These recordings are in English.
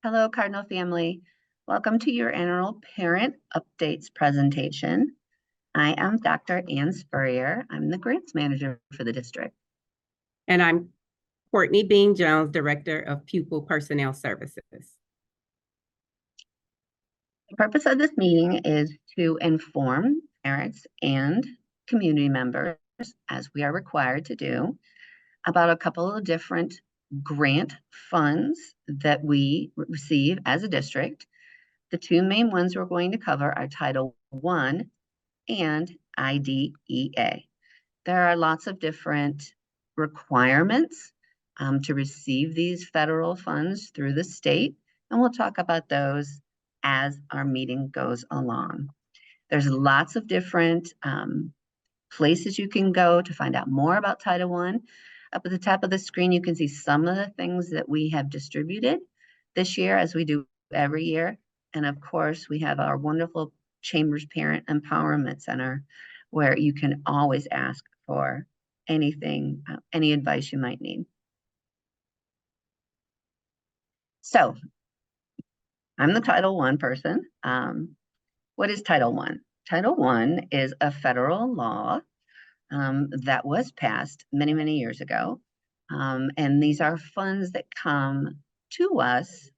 Hello, Cardinal family. Welcome to your annual Parent Updates presentation. I am Dr. Ann Spurrier. I'm the grants manager for the district. And I'm Courtney Bean Jones, Director of Pupil Personnel Services. The purpose of this meeting is to inform parents and community members, as we are required to do, about a couple of different grant funds that we receive as a district. The two main ones we're going to cover are Title I and IDEA. There are lots of different requirements to receive these federal funds through the state, and we'll talk about those as our meeting goes along. There's lots of different places you can go to find out more about Title I. Up at the top of the screen, you can see some of the things that we have distributed this year, as we do every year. And of course, we have our wonderful Chambers Parent Empowerment Center, where you can always ask for anything, any advice you might need. So I'm the Title I person. What is Title I? Title I is a federal law that was passed many, many years ago. And these are funds that come to us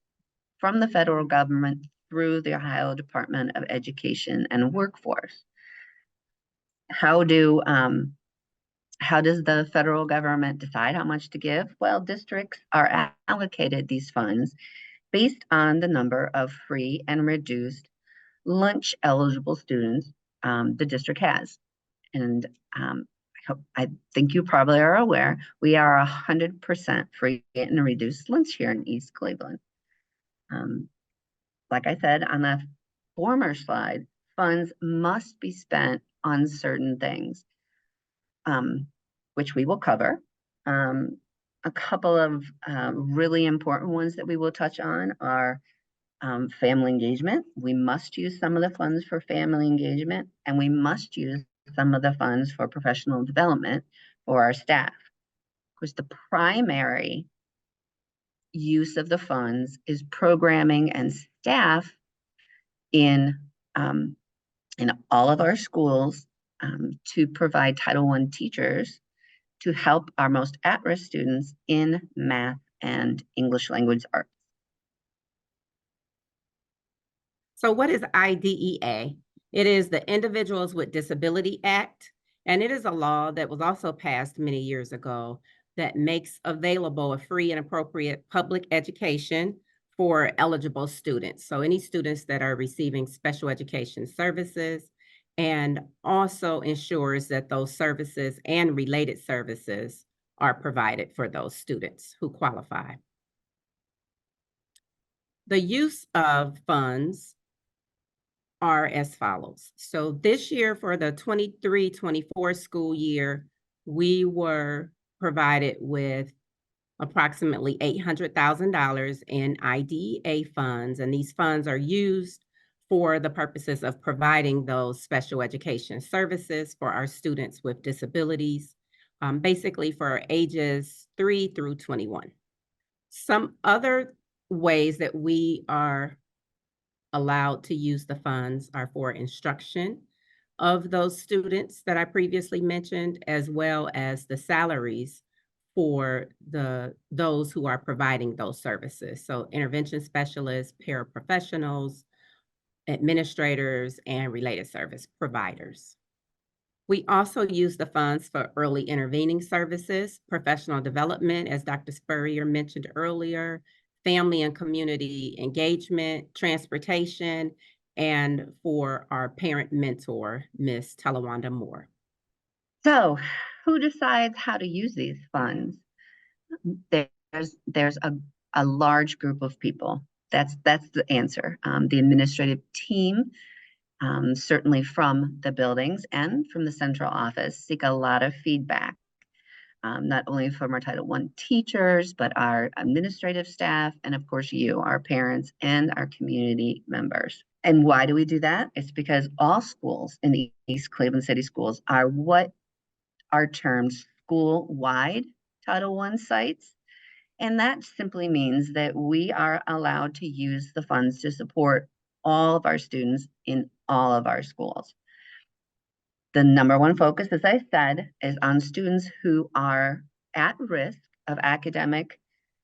from the federal government through the Ohio Department of Education and Workforce. How does the federal government decide how much to give? Well, districts are allocated these funds based on the number of free and reduced lunch eligible students the district has. And I think you probably are aware, we are 100% free and reduced lunch here in East Cleveland. Like I said on the former slide, funds must be spent on certain things, which we will cover. A couple of really important ones that we will touch on are family engagement. We must use some of the funds for family engagement, and we must use some of the funds for professional development for our staff. Of course, the primary use of the funds is programming and staff in all of our schools to provide Title I teachers to help our most at-risk students in math and English language arts. So what is IDEA? It is the Individuals with Disability Act, and it is a law that was also passed many years ago that makes available a free and appropriate public education for eligible students. So any students that are receiving special education services, and also ensures that those services and related services are provided for those students who qualify. The use of funds are as follows. So this year for the 23-24 school year, we were provided with approximately $800,000 in IDEA funds, and these funds are used for the purposes of providing those special education services for our students with disabilities, basically for ages 3 through 21. Some other ways that we are allowed to use the funds are for instruction of those students that I previously mentioned, as well as the salaries for those who are providing those services. So intervention specialists, paraprofessionals, administrators, and related service providers. We also use the funds for early intervening services, professional development, as Dr. Spurrier mentioned earlier, family and community engagement, transportation, and for our parent mentor, Ms. Talawanda Moore. So who decides how to use these funds? There's a large group of people. That's the answer. The administrative team, certainly from the buildings and from the central office, seek a lot of feedback, not only from our Title I teachers, but our administrative staff, and of course you, our parents, and our community members. And why do we do that? It's because all schools in the East Cleveland City Schools are what are termed school-wide Title I sites. And that simply means that we are allowed to use the funds to support all of our students in all of our schools. The number one focus, as I said, is on students who are at risk of academic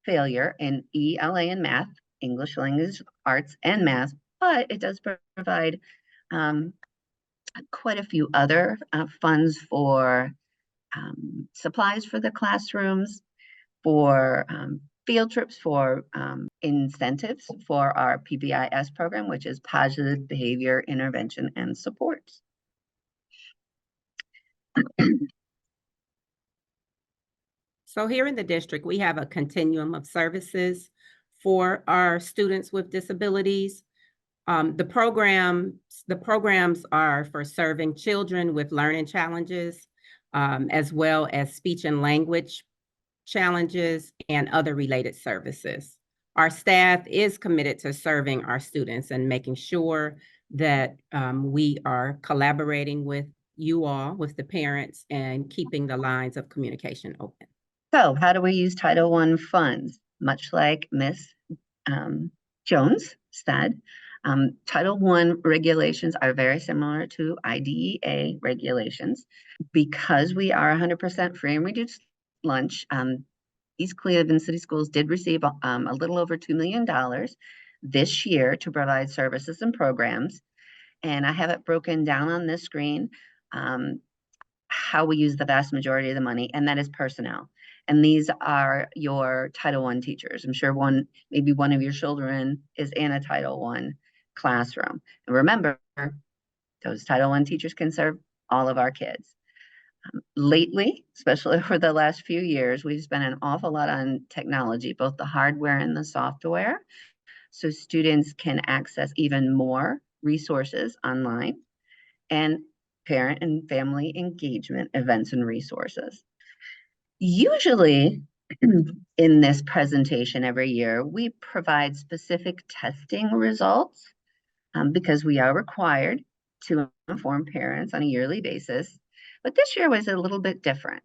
failure in ELA and math, English language arts and math, but it does provide quite a few other funds for supplies for the classrooms, for field trips, for incentives for our PBIS program, which is Positive Behavior Intervention and Supports. So here in the district, we have a continuum of services for our students with disabilities. The programs are for serving children with learning challenges, as well as speech and language challenges and other related services. Our staff is committed to serving our students and making sure that we are collaborating with you all, with the parents, and keeping the lines of communication open. So how do we use Title I funds? Much like Ms. Jones said, Title I regulations are very similar to IDEA regulations. Because we are 100% free and reduced lunch, East Cleveland City Schools did receive a little over $2 million this year to provide services and programs. And I have it broken down on this screen, how we use the vast majority of the money, and that is personnel. And these are your Title I teachers. I'm sure maybe one of your children is in a Title I classroom. And remember, those Title I teachers can serve all of our kids. Lately, especially over the last few years, we've spent an awful lot on technology, both the hardware and the software, so students can access even more resources online, and parent and family engagement events and resources. Usually, in this presentation every year, we provide specific testing results because we are required to inform parents on a yearly basis. But this year was a little bit different.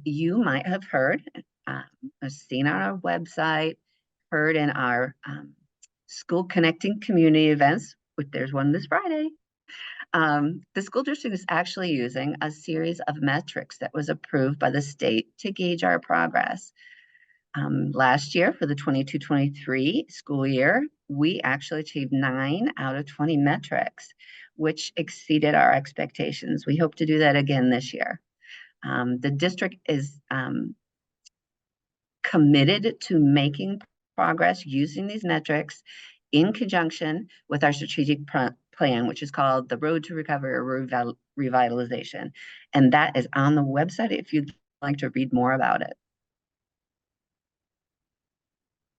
You might have heard, seen on our website, heard in our school connecting community events, which there's one this Friday. The school district is actually using a series of metrics that was approved by the state to gauge our progress. Last year, for the 22-23 school year, we actually achieved 9 out of 20 metrics, which exceeded our expectations. We hope to do that again this year. The district is committed to making progress using these metrics in conjunction with our strategic plan, which is called the Road to Recovery or Revitalization. And that is on the website if you'd like to read more about it.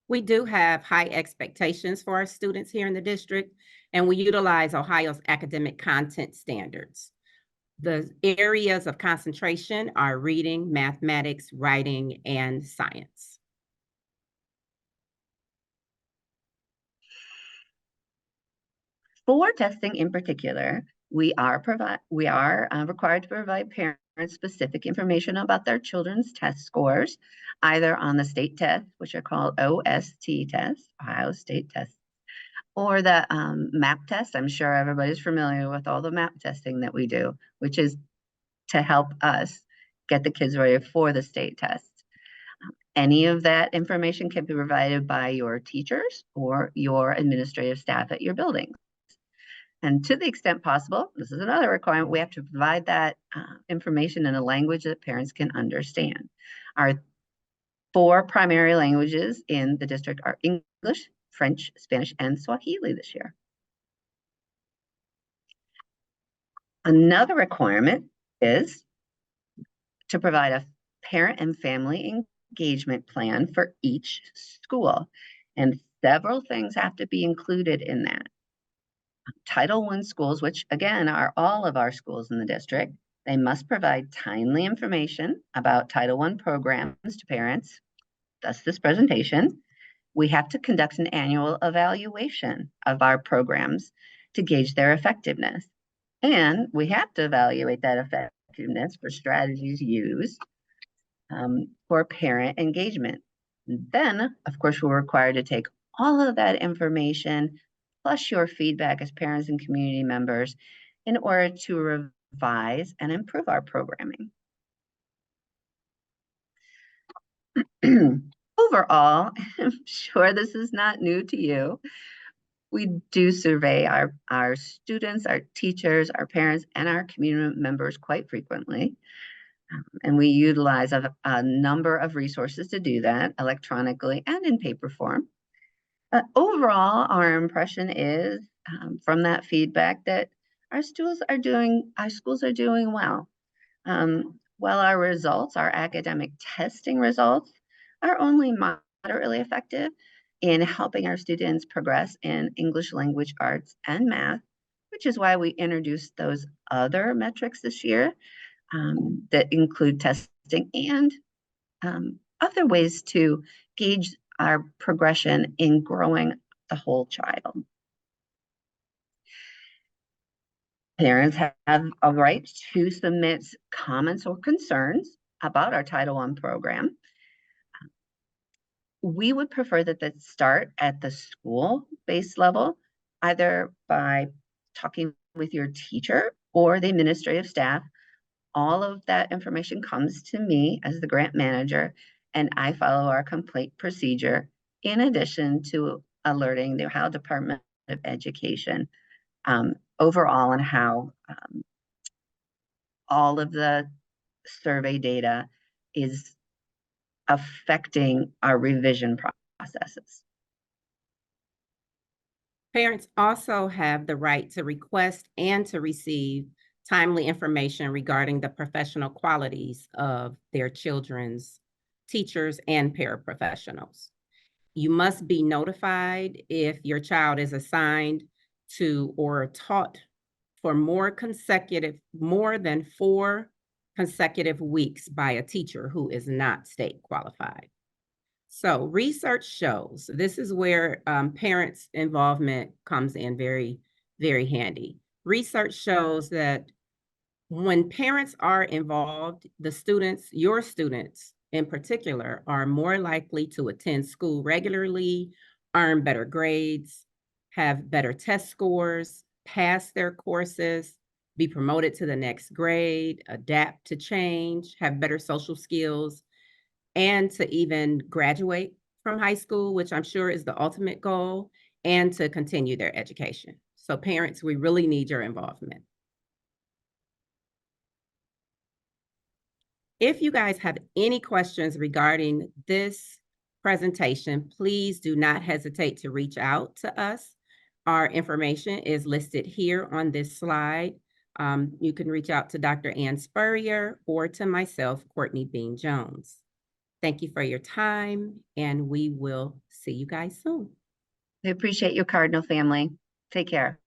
We do have high expectations for our students here in the district, and we utilize Ohio's academic content standards. The areas of concentration are reading, mathematics, writing, and science. For testing in particular, we are required to provide parents specific information about their children's test scores, either on the state tests, which are called OST tests, Ohio State tests, or the MAP test. I'm sure everybody's familiar with all the MAP testing that we do, which is to help us get the kids ready for the state tests. Any of that information can be provided by your teachers or your administrative staff at your building. And to the extent possible, this is another requirement, we have to provide that information in a language that parents can understand. Our 4 primary languages in the district are English, French, Spanish, and Swahili this year. Another requirement is to provide a parent and family engagement plan for each school. And several things have to be included in that. Title I schools, which again are all of our schools in the district, they must provide timely information about Title I programs to parents. Thus this presentation. We have to conduct an annual evaluation of our programs to gauge their effectiveness. And we have to evaluate that effectiveness for strategies used for parent engagement. Then, of course, we're required to take all of that information, plus your feedback as parents and community members, in order to revise and improve our programming. Overall, I'm sure this is not new to you. We do survey our students, our teachers, our parents, and our community members quite frequently. And we utilize a number of resources to do that electronically and in paper form. Overall, our impression is from that feedback that our schools are doing well. While our results, our academic testing results, are only moderately effective in helping our students progress in English language arts and math, which is why we introduced those other metrics this year that include testing and other ways to gauge our progression in growing the whole child. Parents have a right to submit comments or concerns about our Title I program. We would prefer that that start at the school-based level, either by talking with your teacher or the administrative staff. All of that information comes to me as the grant manager, and I follow our complete procedure in addition to alerting the Ohio Department of Education overall on how all of the survey data is affecting our revision processes. Parents also have the right to request and to receive timely information regarding the professional qualities of their children's teachers and paraprofessionals. You must be notified if your child is assigned to or taught for more than 4 consecutive weeks by a teacher who is not state qualified. So research shows, this is where parents' involvement comes in very, very handy. Research shows that when parents are involved, the students, your students in particular, are more likely to attend school regularly, earn better grades, have better test scores, pass their courses, be promoted to the next grade, adapt to change, have better social skills, and to even graduate from high school, which I'm sure is the ultimate goal, and to continue their education. So parents, we really need your involvement. If you guys have any questions regarding this presentation, please do not hesitate to reach out to us. Our information is listed here on this slide. You can reach out to Dr. Ann Spurrier or to myself, Courtney Bean Jones. Thank you for your time, and we will see you guys soon. I appreciate your Cardinal family. Take care.